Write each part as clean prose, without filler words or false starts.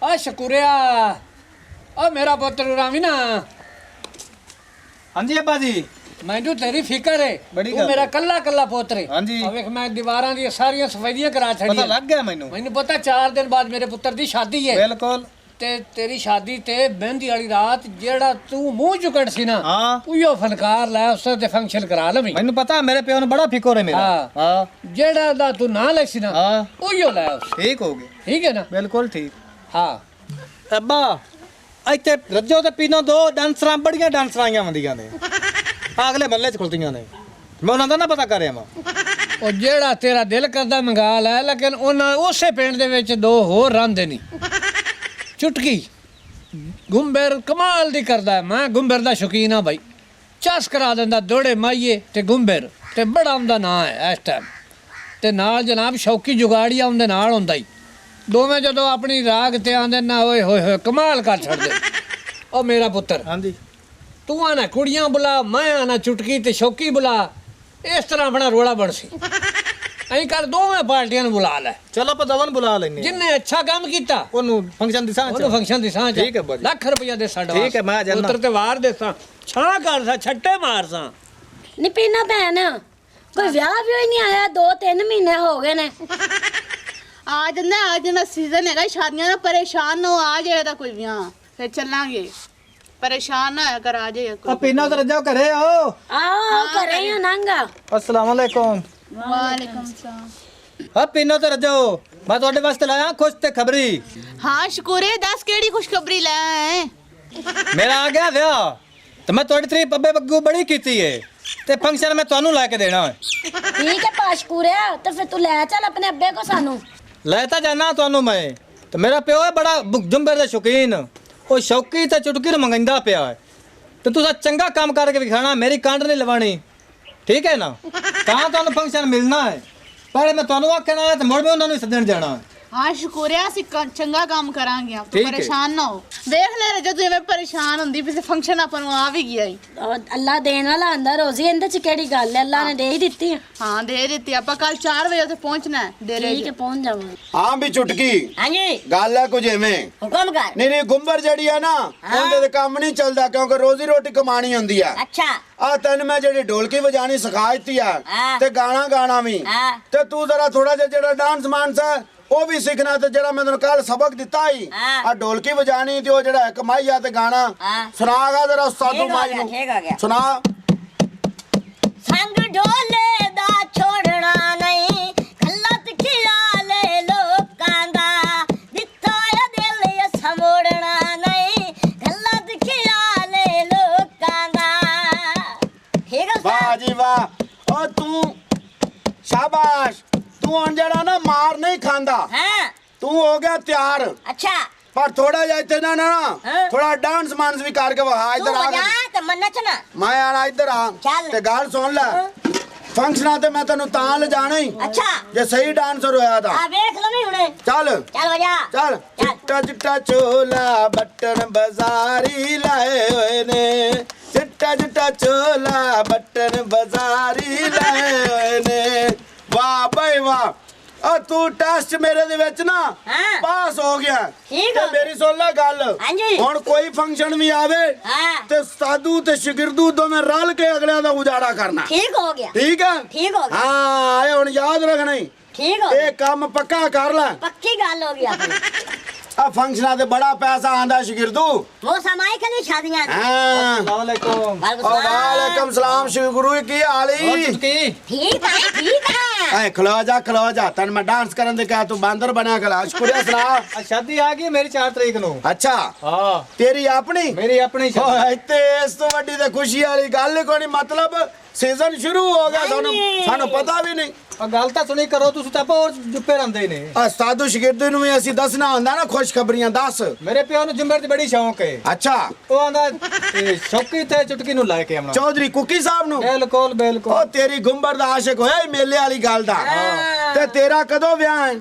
आ शकूरिया ओ मेरा पुत्र रामी ना। हाँ जी अब्बा जी। मैनू तेरी फिक्र है, तू मेरा कल्ला कल्ला पुत्र है। हाँ जी। वेख मैं दीवारां दी सारियां सफाइयां करा छड़ियां। पता लग गया मैनू पता 4 दिन बाद मेरे पुत्र दी शादी है। बिल्कुल। ते तेरी शादी ते मेहंदी वाली रात जेड़ा तू मुंह चुकड़ सी ना, हाँ उयो फनकार लै उस ते फंक्शन करा लवी। मैनू पता मेरे प्यो ने बड़ा फिक्र है मेरा। हां जेड़ा दा तू ना ले सी ना, उयो लै उस। ठीक हो गया। ठीक है ना? बिल्कुल ठीक। हां अब्बा ਇੱਥੇ ਰੱਜੋ ਤੇ ਪੀਨੋ ਦੋ ਡਾਂਸਰਾਂ ਬੜੀਆਂ ਡਾਂਸਰਾਂ ਆਈਆਂ ਹੁੰਦੀਆਂ ਨੇ ਅਗਲੇ ਮੱਲੇ 'ਚ ਖੁੱਲਦੀਆਂ ਨੇ ਮੈਂ ਉਹਨਾਂ ਦਾ ਨਾ ਪਤਾ ਕਰਿਆ ਵਾ ਉਹ ਜਿਹੜਾ ਤੇਰਾ ਦਿਲ ਕਰਦਾ ਮੰਗਾ ਲੈ ਲੇਕਿਨ ਉਹਨਾਂ ਉਸੇ ਪਿੰਡ ਦੇ ਵਿੱਚ ਦੋ ਹੋਰ ਰਹਿੰਦੇ ਨਹੀਂ ਚੁਟਕੀ ਗੁੰਬਰ ਕਮਾਲ ਦੀ ਕਰਦਾ ਮੈਂ ਗੁੰਬਰ ਦਾ ਸ਼ੌਕੀਨ ਆ ਭਾਈ ਚਸ ਕਰਾ ਦਿੰਦਾ ਦੋੜੇ ਮਾਈਏ ਤੇ ਗੁੰਬਰ ਤੇ ਬੜਾ ਉਹਦਾ ਨਾਂ ਹੈ ਇਸ ਟਾਈਮ ਤੇ ਨਾਲ ਜਨਾਬ ਸ਼ੌਕੀ ਜੁਗਾੜੀਆ ਉਹਦੇ ਨਾਲ ਹੁੰਦਾ ਹੀ ਦੋਵੇਂ ਜਦੋਂ ਆਪਣੀ ਰਾਗ ਤੇ ਆਂਦੇ ਨਾ ਓਏ ਹੋਏ ਹੋਏ ਕਮਾਲ ਕਰ ਛੱਡਦੇ ਉਹ ਮੇਰਾ ਪੁੱਤਰ ਹਾਂਜੀ ਤੂੰ ਆਣਾ ਕੁੜੀਆਂ ਬੁਲਾ ਮੈਂ ਆਣਾ ਚੁਟਕੀ ਤੇ ਸ਼ੌਕੀ ਬੁਲਾ ਇਸ ਤਰ੍ਹਾਂ ਆਪਣਾ ਰੋਲਾ ਬਣ ਸੀ ਅਸੀਂ ਕਰ ਦੋਵੇਂ ਪਾਰਟੀਆਂ ਨੂੰ ਬੁਲਾ ਲੈ ਚਲੋ ਆਪਾਂ ਦਵਨ ਬੁਲਾ ਲੈਨੇ ਜਿੰਨੇ ਅੱਛਾ ਕੰਮ ਕੀਤਾ ਉਹਨੂੰ ਫੰਕਸ਼ਨ ਦੀ ਸਾਂਝ ਉਹਨੂੰ ਫੰਕਸ਼ਨ ਦੀ ਸਾਂਝ ਠੀਕ ਹੈ ਬਾਜੀ ਲੱਖ ਰੁਪਇਆ ਦੇ ਸਾਡਾ ਠੀਕ ਹੈ ਮੈਂ ਜਾਨਾ ਪੁੱਤਰ ਤੇ ਵਾਰ ਦੇਸਾਂ ਛਾਂ ਕਰਦਾ ਛੱਟੇ ਮਾਰਸਾਂ ਨੀ ਪੀਨਾ ਭੈਣ ਕੋਈ ਵਿਆਹ ਵੀ ਹੋਈ ਨਹੀਂ ਆਇਆ 2-3 ਮਹੀਨੇ ਹੋ ਗਏ ਨੇ आज ना सीजन है शादियां ना परेशान ना हो आ जाएगा कोई यहाँ फिर चलांगे परेशान ना होया कर आ जाएगा पीना तो रजाओ करे आओ करे या नंगा अस्सलाम वालेकुम वालेकुम सलाम हाँ पीना तो रजाओ मैं ਤੁਹਾਡੇ ਵਾਸਤੇ ਲਾਇਆ खुश ते खबरी हाँ शुक्र है 10 केड़ी खुशखबरी लाया है मेरा आ गया विआह तो मैं ਤੁਹਾਡੀ ਤਾਰੀਫ ਅੱਬੇ ਬੱਗੂ ਬੜੀ ਕੀਤੀ ਹੈ ਤੇ ਫੰਕਸ਼ਨ ਮੈਂ ਤੁਹਾਨੂੰ ਲੈ ਕੇ ਦੇਣਾ ਹੈ ठीक है पाशकुरिया तो फिर तू ले चल अपने अब्बे को सानू ਲੈ ਤਾਂ ਜਾਣਾ ਤੁਹਾਨੂੰ ਮੈਂ ਤੇ ਮੇਰਾ ਪਿਓ ਹੈ ਬੜਾ ਜੁੰਬਰ ਦਾ ਸ਼ੌਕੀਨ ਉਹ ਸ਼ੌਕੀ ਤੇ ਚੁਟਕੀ ਨੂੰ ਮੰਗਾਂਦਾ ਪਿਆ ਹੈ ਤੇ ਤੁਸੀਂ ਚੰਗਾ ਕੰਮ ਕਰਕੇ ਵਿਖਾਣਾ ਮੇਰੀ ਕੰਡ ਨਹੀਂ ਲਵਾਣੀ ਠੀਕ ਹੈ ਨਾ ਤਾਂ ਤੁਹਾਨੂੰ ਫੰਕਸ਼ਨ ਮਿਲਣਾ ਹੈ ਪਹਿਲੇ ਮੈਂ ਤੁਹਾਨੂੰ ਆਖਣਾ ਹੈ ਤੇ ਮੁੜ ਮੈਂ ਉਹਨਾਂ ਨੂੰ ਸੱਦਣ ਜਾਣਾ ਹੈ हाँ शुक्र है ਅਸੀਂ ਚੰਗਾ ਕੰਮ ਕਰਾਂਗੇ ਆਪ ਠੀਕ ਹੈ। ਪਰੇਸ਼ਾਨ ਨਾ ਹੋ ਦੇਖ ਲੈ ਜਦੋਂ ਐਵੇਂ ਪਰੇਸ਼ਾਨ ਹੁੰਦੀ ਵੀ ਫੰਕਸ਼ਨ ਆਪਾਂ ਨੂੰ ਆ ਵੀ ਗਿਆ ਹੀ ਅੱਲਾ ਦੇਣ ਵਾਲਾ ਆਂਦਾ ਰੋਜ਼ੀ ਇਹਦੇ ਚ ਕਿਹੜੀ ਗੱਲ ਹੈ ਅੱਲਾ ਨੇ ਦੇ ਹੀ ਦਿੱਤੀ ਹੈ ਹਾਂ ਦੇ ਦਿੱਤੀ ਆਪਾਂ ਕੱਲ 4 ਵਜੇ ਉੱਥੇ ਪਹੁੰਚਣਾ ਹੈ ਡੇਰੇ ਠੀਕ ਹੈ ਪਹੁੰਚ ਜਾਵਾਂਗੇ ਹਾਂ ਵੀ ਚੁਟਕੀ ਹਾਂਜੀ ਗੱਲ ਹੈ ਕੁਝ ਐਵੇਂ ਹੁਕਮ ਕਰ ਨਹੀਂ ਗੁੰਬਰ ਜਿਹੜੀ ਆ ਨਾ ਉਹਦੇ ਤੇ ਕੰਮ ਨਹੀਂ ਚੱਲਦਾ ਕਿਉਂਕਿ ਰੋਜ਼ੀ ਰੋਟੀ ਕਮਾਣੀ ਹੁੰਦੀ ਆ ਅੱਛਾ ਆ ਤੈਨੂੰ ਮੈਂ ਜਿਹੜੀ ਢੋਲਕੀ ਵਜਾਣੀ ਸਿਖਾ ਦਿੱਤੀ ਆ ਤੇ ਗਾਣਾ ਗਾਣਾ ਵੀ ਤੇ ਤੂੰ ਜ਼ਰਾ ਥੋੜਾ ਜਿਹਾ ਜਿਹੜਾ ਡਾਂਸ ਮਾਨਸ ਹੈ ਉਹ ਵੀ ਸਿੱਖਣਾ ਤੇ ਜਿਹੜਾ ਮੈਂ ਤੈਨੂੰ ਕੱਲ ਸਬਕ ਦਿੱਤਾ ਹੀ ਆ ਢੋਲਕੀ ਵਜਾਣੀ ਤੇ ਉਹ ਜਿਹੜਾ ਕਮਾਈ ਆ ਤੇ ਗਾਣਾ ਸੁਣਾਗਾ ਜ਼ਰਾ ਉਸਤਾਦੂ ਮਾਈ ਨੂੰ ਸੁਣਾ ਸੰਗ ਢੋਲੇ ਦਾ ਛੋੜਨਾ ਨਹੀਂ ਗਲਤ ਖਿਆਲੇ ਲੋਕਾਂ ਦਾ ਦਿੱਤਾ ਦਿਲ ਸਮੋੜਨਾ ਨਹੀਂ ਗਲਤ ਖਿਆਲੇ ਲੋਕਾਂ ਦਾ ਠੀਕ ਹੈ ਵਾਹ ਜੀ ਵਾਹ ਓ ਤੂੰ ਸ਼ਾਬਾਸ਼ ਤੂੰ ਹੁਣ ਜਿਹੜਾ ਨਾ ਮਾਰ ਨਹੀਂ ਖਾਂਦਾ ਹਾਂ ਤੂੰ ਹੋ ਗਿਆ ਤਿਆਰ ਅੱਛਾ ਪਰ ਥੋੜਾ ਜਿਹਾ ਇੱਥੇ ਨਾ ਥੋੜਾ ਡਾਂਸ ਮਾਨਸ ਵੀ ਕਰਕੇ ਵਹਾ ਇੱਧਰ ਆ ਤੇ ਮੈਂ ਨੱਚਣਾ ਮੈਂ ਆਣਾ ਇੱਧਰ ਆ ਤੇ ਗੱਲ ਸੁਣ ਲੈ ਫੰਕਸ਼ਨਾਂ ਤੇ ਮੈਂ ਤੈਨੂੰ ਤਾਂ ਲਿਜਾਣਾ ਹੀ ਅੱਛਾ ਜੇ ਸਹੀ ਡਾਂਸਰ ਹੋਇਆ ਤਾਂ ਆ ਵੇਖ ਲਵੀ ਹੁਣੇ ਚੱਲ ਚੱਲ ਵਜਾ ਚੱਲ ਚਿੱਟਾ ਚਿੱਟਾ ਚੋਲਾ ਬਟਨ ਬਾਜ਼ਾਰੀ ਲਾਏ ਹੋਏ ਨੇ ਚਿੱਟਾ ਚਿੱਟਾ ਚੋਲਾ ਬਟਨ ਬਾਜ਼ਾਰੀ ਲਾਏ ਹੋਏ ਨੇ ਵਾਹ ਬਈ ਵਾਹ ਆ ਤੂੰ ਟੈਸਟ ਮੇਰੇ ਦੇ ਵਿੱਚ ਨਾ ਪਾਸ ਹੋ ਗਿਆ ਠੀਕ ਤੇ ਮੇਰੀ ਸੁਣ ਲੈ ਗੱਲ ਹਾਂਜੀ ਹੁਣ ਕੋਈ ਫੰਕਸ਼ਨ ਵੀ ਆਵੇ ਤੇ ਸਾਧੂ ਤੇ ਸ਼ਾਗਿਰਦੂ ਦੋਵੇਂ ਰਲ ਕੇ ਅਗਲਿਆਂ ਦਾ ਉਜਾੜਾ ਕਰਨਾ ਠੀਕ ਹੋ ਗਿਆ ਠੀਕ ਹੈ ਠੀਕ ਹੋ ਗਿਆ ਹਾਂ ਇਹ ਹੁਣ ਯਾਦ ਰੱਖਣਾ ਹੀ ਠੀਕ ਹੋ ਇਹ ਕੰਮ ਪੱਕਾ ਕਰ ਲੈ ਪੱਕੀ ਗੱਲ ਹੋ ਗਈ ਆਪਣੀ ਆ ਫੰਕਸ਼ਨਾਂ ਤੇ ਬੜਾ ਪੈਸਾ ਆਂਦਾ ਸ਼ਾਗਿਰਦੂ ਉਹ ਸਮਾਈ ਖਲੀ ਸ਼ਾਦੀਆਂ ਹਾਂ ਵਾਲੇਕੁਮ ਵਾਲੇਕੁਮ ਸਲਾਮ ਸ਼੍ਰੀ ਗੁਰੂ ਕੀ ਹਾਲ ਹੈ ਚੁਟਕੀ ਠੀਕ ਹੈ ਐ ਖਲੋ ਜਾ ਤਨ ਮੈਂ ਡਾਂਸ ਕਰਨ ਦੇ ਕਿਹਾ ਤੂੰ ਬਾਂਦਰ ਬਣਿਆ ਖਲਾ ਸ਼ੁਕਰੀਆ ਸੁਣਾ ਸ਼ਾਦੀ ਆ ਗਈ ਮੇਰੀ 4 ਤਰੀਕ ਨੂੰ ਅੱਛਾ ਹਾਂ ਤੇਰੀ ਆਪਣੀ ਮੇਰੀ ਆਪਣੀ ਸ਼ਾਦੀ ਓਏ ਤੇ ਇਸ ਤੋਂ ਵੱਡੀ ਤੇ ਖੁਸ਼ੀ ਵਾਲੀ ਗੱਲ ਕੋਈ ਨਹੀਂ ਮਤਲਬ ਸੀਜ਼ਨ ਸ਼ੁਰੂ ਹੋ ਗਿਆ ਸਾਨੂੰ ਪਤਾ ਵੀ ਨਹੀਂ ਆ ਗੱਲ ਤਾਂ ਸੁਣੀ ਕਰੋ ਤੁਸੀਂ ਤਾਂ ਹੋਰ ਜੁੱਪੇ ਰਹਿੰਦੇ ਨੇ ਆ ਸਾਧੂ ਸ਼ਾਗਿਰਦ ਨੂੰ ਵੀ ਅਸੀਂ ਦੱਸਣਾ ਹੁੰਦਾ ਨਾ ਖੁਸ਼ਖਬਰੀਆਂ ਦੱਸ ਮੇਰੇ ਪਿਓ ਨੂੰ ਜੁੰਬਰ ਦੀ ਬੜੀ ਸ਼ੌਂਕ ਹੈ ਅੱਛਾ ਉਹ ਆਂਦਾ ਸ਼ੌਕੀ ਤੇ ਚੁਟਕੀ ਨੂੰ ਲੈ ਕੇ ਆਉਣਾ ਚੌਧਰੀ ਕੁੱਕੀ ਸਾਹਿਬ ਨੂੰ ਬਿਲਕੁਲ ਬਿਲਕੁਲ ਉਹ ਤੇਰੀ ਗੁੰਬਰ ਦਾ ਆਸ਼ਿਕ ਹੋਇਆ ਈ ਮੇਲੇ ਵਾਲੀ ਗੱਲ ਦਾ ਤੇ ਤੇਰਾ ਕਦੋਂ ਵਿਆਹ ਹੈ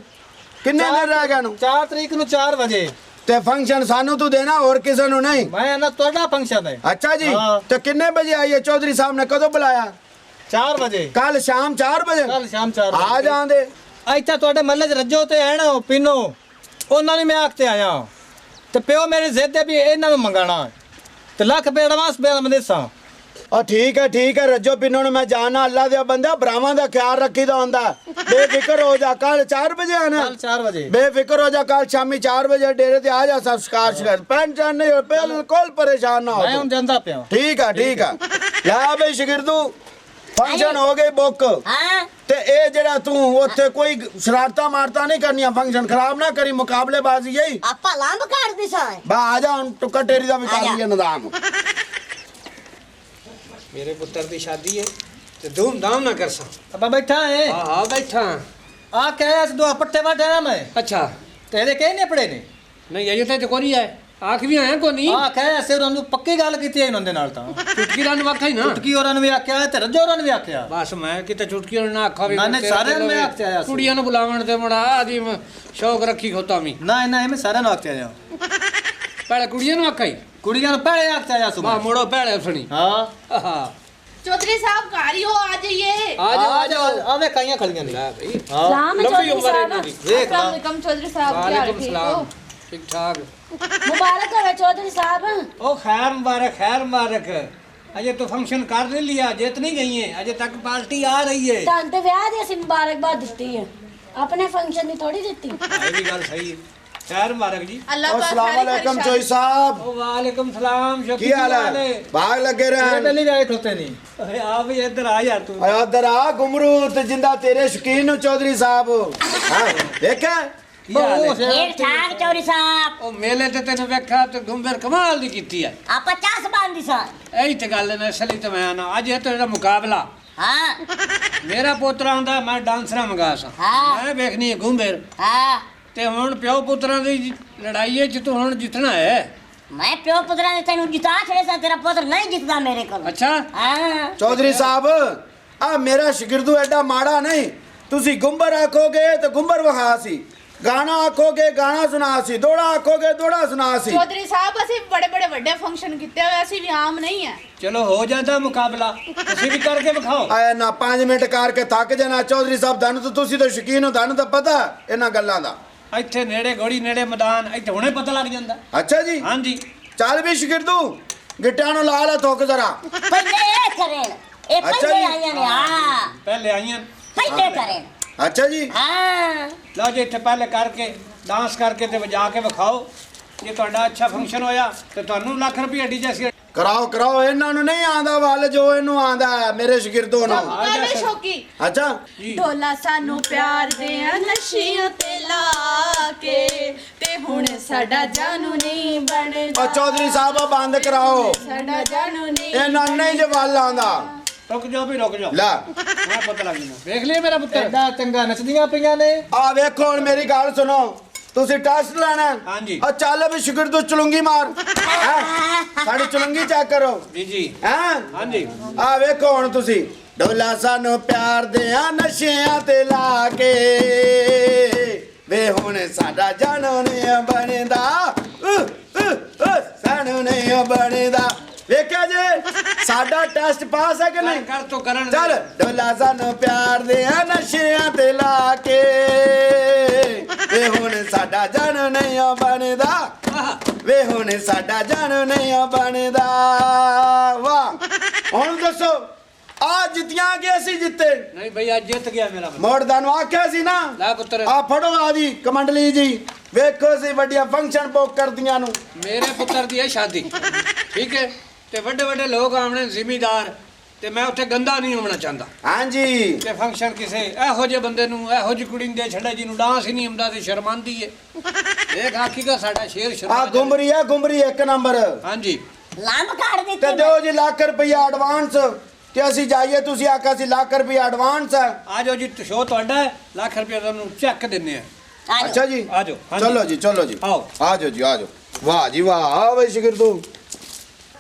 ਕਿੰਨੇ ਦਿਨ ਰਹਿ ਗਏ ਨੂੰ 4 ਤਰੀਕ ਨੂੰ 4 ਵਜੇ ਤੇ ਫੰਕਸ਼ਨ ਸਾਨੂੰ ਤੂੰ ਦੇਣਾ ਹੋਰ ਕਿਸੇ ਨੂੰ ਨਹੀਂ ਮੈਂ ਨਾ ਤੁਹਾਡਾ ਫੰਕਸ਼ਨ ਹੈ ਅੱਛਾ ਜੀ ਹਾਂ। ਤੇ ਕਿੰਨੇ ਵਜੇ ਆਈਏ ਚੌਧਰੀ ਸਾਹਿਬ ਨੇ ਕਦੋਂ ਬੁਲਾਇਆ 4 ਵਜੇ ਕੱਲ ਸ਼ਾਮ 4 ਵਜੇ ਕੱਲ ਸ਼ਾਮ 4 ਵਜੇ ਆ ਜਾਂਦੇ ਇੱਥੇ ਤੁਹਾਡੇ ਮਹੱਲੇ 'ਚ ਰੱਜੋ ਤੇ ਹੈ ਨਾ ਪੀਨੋ ਉਹਨਾਂ ਨੇ ਮੈਂ ਆਖ ਤੇ ਆਇਆ ਤੇ ਪਿਓ ਮੇਰੀ ਜ਼ਿੱਦ ਤੇ ਵੀ ਇਹਨਾਂ ਨੂੰ ਮੰਗਾਣਾ ਤੇ ਲੱਖ ਰੁਪਏ ਐਡਵਾਂਸ ਪਿਆ ਮੈਂ ਦੇਸਾਂ ਆ ਠੀਕ ਹੈ ਰੱਜੋ ਪਿੰਨੋ ਨੂੰ ਮੈਂ ਜਾਣਾ ਅੱਲਾ ਦੇ ਬੰਦਾ ਭਰਾਵਾਂ ਦਾ ਖਿਆਲ ਰੱਖੀਦਾ ਹੁੰਦਾ ਬੇਫਿਕਰ ਹੋ ਜਾ ਕੱਲ 4 ਵਜੇ ਆਣਾ ਕੱਲ 4 ਵਜੇ ਬੇਫਿਕਰ ਹੋ ਜਾ ਕੱਲ ਸ਼ਾਮੀ 4 ਵਜੇ ਡੇਰੇ ਤੇ ਆ ਜਾ ਸੰਸਕਾਰ ਸ਼ਿਕਾਰ ਪੈਂਚਨ ਨਹੀਂ ਬਿਲਕੁਲ ਪਰੇਸ਼ਾਨ ਨਾ ਮੈਂ ਹੋ ਹੁਣ ਜਾਂਦਾ ਪਿਆ ਠੀਕ ਆ ਲੈ ਬਈ ਸ਼ਗਿਰਦੂ ਫੰਕਸ਼ਨ ਹੋ ਗਏ ਬੁੱਕ ਹਾਂ ਤੇ ਇਹ ਜਿਹੜਾ ਤੂੰ ਉੱਥੇ ਕੋਈ ਸ਼ਰਾਰਤਾਂ ਮਾਰਤਾ ਨਹੀਂ ਕਰਨੀਆਂ ਫੰਕਸ਼ਨ ਖਰਾਬ ਨਾ ਕਰੀ ਮੁਕਾਬਲੇਬਾਜ਼ੀ ਯਹੀ ਆਪਾਂ ਲੰਬ ਕੱਢਦੀ ਸਾਂ ਬਾ ਆ ਜਾ ਹੁਣ ਟੁੱਕਾ ਟੇਰੀ ਦਾ ਵੀ ਕਰ ਲਈਏ ਨਿਜ਼ਾਮ ਮੇਰੇ ਪੁੱਤਰ ਦੀ ਸ਼ਾਦੀ ਹੈ ਤੇ ਧੂਮ-ਧਾਮ ਨਾ ਕਰਸਾਂ ਅੱਬਾ ਬੈਠਾ ਹੈ ਹਾਂ ਬੈਠਾ ਆ ਕਹਿਆ ਇਸ ਦੋ ਪੱਟੇ ਵਾਟੇ ਨਾ ਮੈਂ ਅੱਛਾ ਤੇਰੇ ਕਹੇ ਨੇ ਪੜੇ ਨੇ ਨਹੀਂ ਅਜੇ ਤੇ ਕੋਈ ਹੈ ਆਖ ਵੀ ਆਇਆ ਕੋ ਨਹੀਂ ਆ ਕਹਿਆ ਸੇ ਉਹਨਾਂ ਨੂੰ ਪੱਕੀ ਗੱਲ ਕੀਤੀ ਹੈ ਇਹਨਾਂ ਦੇ ਨਾਲ ਤਾਂ ਚੁਟਕੀ ਰਾਂ ਨੂੰ ਆਖਿਆ ਹੀ ਨਾ ਟੁਟਕੀ ਉਹਨਾਂ ਨੂੰ ਵੀ ਆਖਿਆ ਤੇ ਰੱਜੋ ਉਹਨਾਂ ਨੂੰ ਵੀ ਆਖਿਆ ਬਸ ਮੈਂ ਕਿਤੇ ਚੁਟਕੀ ਨਾ ਆਖਾ ਵੀ ਨਾ, ਨਾ, ਸਾਰਿਆਂ ਨੂੰ ਮੈਂ ਆਖ ਕੇ ਆਇਆ ਸੀ। ਕੁੜੀਆਂ ਨੂੰ ਬੁਲਾਵਣ ਤੇ ਮੁੜਾ ਆਦੀ ਸ਼ੌਕ ਰੱਖੀ ਖੋਤਾ ਵੀ ਨਾ ਮੈਂ ਸਾਰਿਆਂ ਨੂੰ ਆਖਿਆ ਜਾ ਪਹਿਲੇ ਕੁੜੀਆਂ ਨੂੰ ਆਖਾਈ ਕੁੜੀਆਂ ਨੂੰ ਪਹਿਲੇ ਆਖਿਆ ਜਾ ਮਾ ਸੁਬਾ ਮੋੜੋ ਪਹਿਲੇ ਸੁਣੀ ਹਾਂ ਹਾਂ चौधरी साहब कारी हो आ जाइए ਆ ਜਾ ਆਵੇ ਕਾਈਆਂ ਖੜੀਆਂ ਨੇ ਲੈ ਭਈ ਹਾਂ ਸਲਾਮ ਲੰਬੀ ਚੌਧਰੀ ਉਮਰ ਸਾਹਿਬ ਇਹਨਾਂ ਦੀ ਦੇਖ ਲਾ अस्सलाम चौधरी साहब क्या हाल ਵਾਲੇਕੁਮ ठीक ਸਲਾਮ हो ਠੀਕ ਠਾਕ ਮੁਬਾਰਕ ਹੋਵੇ ਚੌਧਰੀ ਸਾਹਿਬ ओ खैर मुबारक अजय तो फंक्शन कर ले लिया जित नहीं गई है अजय तक पार्टी आ रही है ਤਾਂ ਤੇ ਵਿਆਹ ਦੀ ਅਸੀਂ ਮੁਬਾਰਕਬਾਦ ਦਿੱਤੀ ਹੈ ਆਪਣੇ ਫੰਕਸ਼ਨ ਦੀ ਥੋੜੀ ਦਿੱਤੀ ये भी गल सही है खैर मुबारक जी अल्लाह पाक अस्सलाम सारी वालेकुम परेशानी- चोई साहब ओ वालेकुम सलाम की हाल है भाग लगे ਇਹ रहे ਪਹਿਲੀ ਵਾਰ ਖਲੋਤੇ ਨਹੀਂ अरे आ भी इधर आ यार तू ਆਇਆ ਦਰ ਆ ਗੁਮਰੂ ਤੇ ਜਿੰਦਾ ਤੇਰੇ ਸ਼ਕੀਨ ਨੂੰ ਚੌਧਰੀ ਸਾਹਿਬ ਹਾਂ ਦੇਖਿਆ की हाल है? ਠੀਕ ਠਾਕ ਚੌਧਰੀ ਸਾਹਿਬ ओ मेले ते तेने वेखा ते गुंबर कमाल दी कीती है ਆਪਾਂ ਚਾਸ ਬੰਦੀ ਸਾਂ यही ते गल है असली ते मैं आना अज है तो जेड़ा मुकाबला ਹਾਂ मेरा पोतरा आंदा मैं डांसरा मंगा सा हाँ। मैं देखनी है गुंबर ਹਾਂ ते हुन प्यो पुत्रा दी लड़ाई च तू हुन जितना है ਮੈਂ ਪਿਓ ਪੁੱਤਰਾਂ ਨੇ ਤੈਨੂੰ ਜਿਤਾ ਛੜੇ ਸਾਂ ਤੇਰਾ ਪੁੱਤਰ ਨਹੀਂ ਜਿੱਤਦਾ ਮੇਰੇ ਕੋਲ अच्छा ਹਾਂ ਚੌਧਰੀ ਸਾਹਿਬ ਆ ਮੇਰਾ ਸ਼ਗਿਰਦੂ ਐਡਾ ਮਾੜਾ ਨਹੀਂ ਤੁਸੀਂ ਗੁੰਬਰ ਆਖੋਗੇ ਤੇ ਗੁੰਬਰ ਵਹਾ ਸੀ ਗਾਣਾ ਆਖੋਗੇ ਗਾਣਾ ਸੁਣਾ ਸੀ ਦੋੜਾ ਆਖੋਗੇ ਦੋੜਾ ਸੁਣਾ ਸੀ चौधरी साहब ਅਸੀਂ ਬੜੇ ਬੜੇ ਵੱਡੇ ਫੰਕਸ਼ਨ ਕੀਤੇ ਹੋਏ ਅਸੀਂ ਵੀ ਆਮ ਨਹੀਂ ਹੈ चलो हो जाता मुकाबला तुसी भी करके दिखाओ ਆਇਆ ਨਾ 5 ਮਿੰਟ ਕਰਕੇ ਥੱਕ ਜਾਣਾ ਚੌਧਰੀ ਸਾਹਿਬ ਤੁਹਾਨੂੰ ਤਾਂ ਤੁਸੀਂ ਤਾਂ ਸ਼ਕੀਨ ਹੋ ਤੁਹਾਨੂੰ ਤਾਂ ਪਤਾ ਇਹਨਾਂ ਗੱਲਾਂ ਦਾ ਇੱਥੇ ਨੇੜੇ ਘੋੜੀ ਨੇੜੇ ਮੈਦਾਨ ਇੱਥੇ ਹੁਣੇ ਪਤਾ ਲੱਗ ਜਾਂਦਾ ਅੱਛਾ ਜੀ ਹਾਂਜੀ ਚੱਲ ਵੀ ਸ਼ਗਿਰਦੂ ਗਿੱਟਿਆਂ ਨੂੰ ਲਾ ਲੈ ਥੁੱਕ ਜ਼ਰਾ ਪਹਿਲੇ ਇਹ ਕਰਨ ਇਹ ਅੱਛਾ ਪਹਿਲੇ ਜੀ। ਆਈਆਂ ਨੇ ਹਾਂ ਪਹਿਲੇ ਆਈਆਂ ਪਹਿਲੇ ਕਰਨ ਅੱਛਾ ਜੀ ਹਾਂ ਲਓ ਜੀ ਇੱਥੇ ਪਹਿਲੇ ਕਰਕੇ ਡਾਂਸ ਕਰਕੇ ਤੇ ਵਜਾ ਕੇ ਵਿਖਾਓ ਜੇ ਤੁਹਾਡਾ ਅੱਛਾ ਫੰਕਸ਼ਨ ਹੋਇਆ ਤੇ ਤੁਹਾਨੂੰ ਲੱਖ ਰੁਪਏ ਡੀ ਜੈਸੀ ਕਰਾਓ ਇਹਨਾਂ ਨੂੰ ਨਹੀਂ ਆਂਦਾ ਵੱਲ ਜੋ ਇਹਨੂੰ ਆਂਦਾ ਹੈ ਮੇਰੇ ਸ਼ਗਿਰਦੋ ਨੂੰ ਕਾਲੇ ਸ਼ੌਕੀ ਅੱਛਾ ਢੋਲਾ ਸਾਨੂੰ ਪਿਆਰ ਦੇ ਨਸ਼ਿਆਂ ਤੇ ਲਾ ਕੇ ਤੇ ਹੁਣ ਸਾਡਾ ਜਾਨੂ ਨਹੀਂ ਬਣਦਾ ਉਹ ਚੌਧਰੀ ਸਾਹਿਬ ਆ ਬੰਦ ਕਰਾਓ ਸਾਡਾ ਜਾਨੂ ਨਹੀਂ ਇਹਨਾਂ ਨੂੰ ਨਹੀਂ ਜੇ ਵੱਲ ਆਂਦਾ ਰੁਕ ਜਾਓ ਵੀ ਰੁਕ ਜਾਓ ਲੈ ਮੈਂ ਪਤਾ ਲੱਗ ਜਾਂਦਾ ਵੇਖ ਲਿਆ ਮੇਰਾ ਪੁੱਤਰ ਐਡਾ ਚੰਗਾ ਨੱਚਦੀਆਂ ਪਈਆਂ ਨੇ ਆ ਵੇਖੋ ਹੁਣ ਮੇਰੀ ਗੱਲ ਸੁਣੋ ਤੁਸੀਂ ਟੈਸਟ ਲੈਣਾ ਹਾਂਜੀ। ਆ ਚੱਲ ਵੀ ਸ਼ੁਗਰ ਤੋਂ ਚੁਲੰਗੀ ਮਾਰ ਹੈਂ? ਸਾਡੀ ਚੁਲੰਗੀ ਚੈੱਕ ਕਰੋ ਜੀ ਜੀ ਹੈਂ ਹਾਂਜੀ ਆ ਵੇਖੋ ਹੁਣ ਤੁਸੀਂ ਢੋਲਾ ਸਾਨੂੰ ਪਿਆਰ ਦੇ ਆ ਨਸ਼ਿਆਂ ਤੇ ਲਾ ਕੇ ਵੇ ਹੁਣ ਸਾਡਾ ਜਾਨੋ ਨਹੀਂ ਬਣਦਾ ਸਾਨੂੰ ਨਹੀਂ ਬਣਦਾ ਵੇਖਿਆ ਜੇ ਸਾਡਾ ਟੈਸਟ ਪਾਸ ਹੈ ਕਿ ਨਹੀਂ ਕਰ ਤੋਂ ਕਰਨ ਚੱਲ ਢੋਲਾ ਸਾਨੂੰ ਪਿਆਰ ਦੇ ਆ ਨਸ਼ਿਆਂ ਤੇ ਲਾ ਕੇ ਵੇ ਹੁਣ ਸਾਡਾ ਜਨ ਨਹੀਂ ਬਣਦਾ ਵੇ ਹੁਣ ਸਾਡਾ ਜਨ ਨਹੀਂ ਬਣਦਾ ਵਾਹ ਹੁਣ ਦੱਸੋ ਆ ਜਿੱਤਿਆਂ ਕਿ ਅਸੀਂ ਜਿੱਤੇ ਨਹੀਂ ਭਈ ਅੱਜ ਜਿੱਤ ਗਿਆ ਮੇਰਾ ਪੁੱਤਰ ਮੋੜਦਾ ਨੂੰ ਆਖਿਆ ਸੀ ਨਾ ਲੈ ਪੁੱਤਰ ਆ ਫੜੋ ਆਦੀ ਕਮੰਡਲੀ ਜੀ ਵੇਖੋ ਸੀ ਵੱਡੀਆਂ ਫੰਕਸ਼ਨ ਬੁੱਕ ਕਰਦੀਆਂ ਨੂੰ ਮੇਰੇ ਪੁੱਤਰ ਦੀ ਹੈ ਸ਼ਾਦੀ ਠੀਕ ਹੈ ਤੇ ਵੱਡੇ ਵੱਡੇ ਲੋਕ ਆਉਣੇ ਜ਼ਿਮੀਦਾਰ ਤੇ ਮੈਂ ਉੱਥੇ ਗੰਦਾ ਨਹੀਂ ਹੋਣਾ ਚਾਹੁੰਦਾ ਹਾਂਜੀ ਤੇ ਫੰਕਸ਼ਨ ਕਿਸੇ ਇਹੋ ਜਿਹੇ ਬੰਦੇ ਨੂੰ ਇਹੋ ਜਿਹੀ ਕੁੜੀ ਨੂੰ ਦੇ ਛੱਡੇ ਜਿਹਨੂੰ ਡਾਂਸ ਹੀ ਨਹੀਂ ਆਉਂਦਾ ਤੇ ਸ਼ਰਮਾਂਦੀ ਹੈ ਦੇਖ ਆਖੀਗਾ ਸਾਡਾ ਸ਼ੇਰ ਸ਼ਰਮਾ ਆ ਗੁੰਬਰੀ ਇੱਕ ਨੰਬਰ ਹਾਂਜੀ ਲੰਬ ਕੱਢ ਤੇ ਦਿੱਤੀ ਦਿਓ ਜੀ ਲੱਖ ਰੁਪਈਆ ਐਡਵਾਂਸ ਤੇ ਅਸੀਂ ਜਾਈਏ ਤੁਸੀਂ ਆਖਿਆ ਸੀ ਲੱਖ ਰੁਪਈਆ ਐਡਵਾਂਸ ਹੈ ਆ ਜਾਓ ਜੀ ਸ਼ੋਅ ਤੁਹਾਡਾ ਹੈ, ਲੱਖ ਰੁਪਏ ਤੁਹਾਨੂੰ ਚੈੱਕ ਦਿੰਨੇ ਆ ਆ ਅੱਛਾ ਜੀ ਆ ਜਾਓ ਹਾਂਜੀ। ਚਲੋ ਜੀ ਆਓ। ਆ ਜਾਓ ਜੀ ਆ ਜਾਓ ਵਾਹ ਜੀ ਵਾਹ ਆ ਬਈ ਸ਼ਗਿਰਦੂ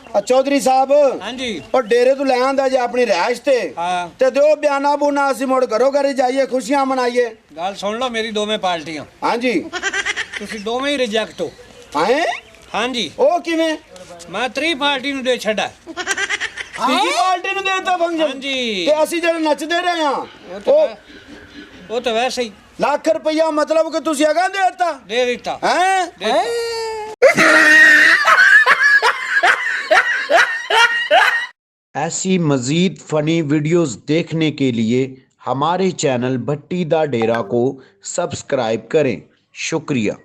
ਆ ਚੌਧਰੀ ਸਾਹਿਬ ਹਾਂਜੀ ਉਹ ਡੇਰੇ ਤੋਂ ਲੈ ਆਂਦਾ ਜੀ ਆਪਣੀ ਰਿਹਾਇਸ਼ ਤੇ ਹਾਂ। ਤੇ ਦਿਓ ਬਿਆਨਾ ਬੁਨਾ ਅਸੀਂ ਮੁੜ ਘਰੋਂ ਘਰੇ ਜਾਈਏ ਖੁਸ਼ੀਆਂ ਮਨਾਈਏ ਗੱਲ ਸੁਣ ਲਓ ਮੇਰੀ ਦੋਵੇਂ ਪਾਰਟੀਆਂ ਹਾਂਜੀ ਤੁਸੀਂ ਦੋਵੇਂ ਹੀ ਰਿਜੈਕਟ ਹੋ ਹੈਂ ਹਾਂਜੀ ਉਹ ਕਿਵੇਂ ਮੈਂ ਤਰੀ ਪਾਰਟੀ ਨੂੰ ਦੇ ਛੱਡਾ ਤੀਜੀ ਪਾਰਟੀ ਨੂੰ ਦੇਤਾ ਫੰਕਸ਼ਨ ਹਾਂਜੀ ਤੇ ਅਸੀਂ ਜਿਹੜੇ ਨੱਚਦੇ ਰਹੇ ਆ ਉਹ ਤਾਂ ਵੈਸੇ ਹੀ ਲੱਖ ਰੁਪਈਆ ਮਤਲਬ ਕਿ ਤੁਸੀਂ ਅਗਾਂ ਦੇ ਦਿੱਤਾ ਦੇ ਦਿੱਤਾ ਹੈਂ ਦੇ ਦਿੱਤਾ। ऐसी मज़ीद फ़नी वीडियोस देखने के लिए हमारे चैनल भट्टी दा डेरा को सब्सक्राइब करें। शुक्रिया।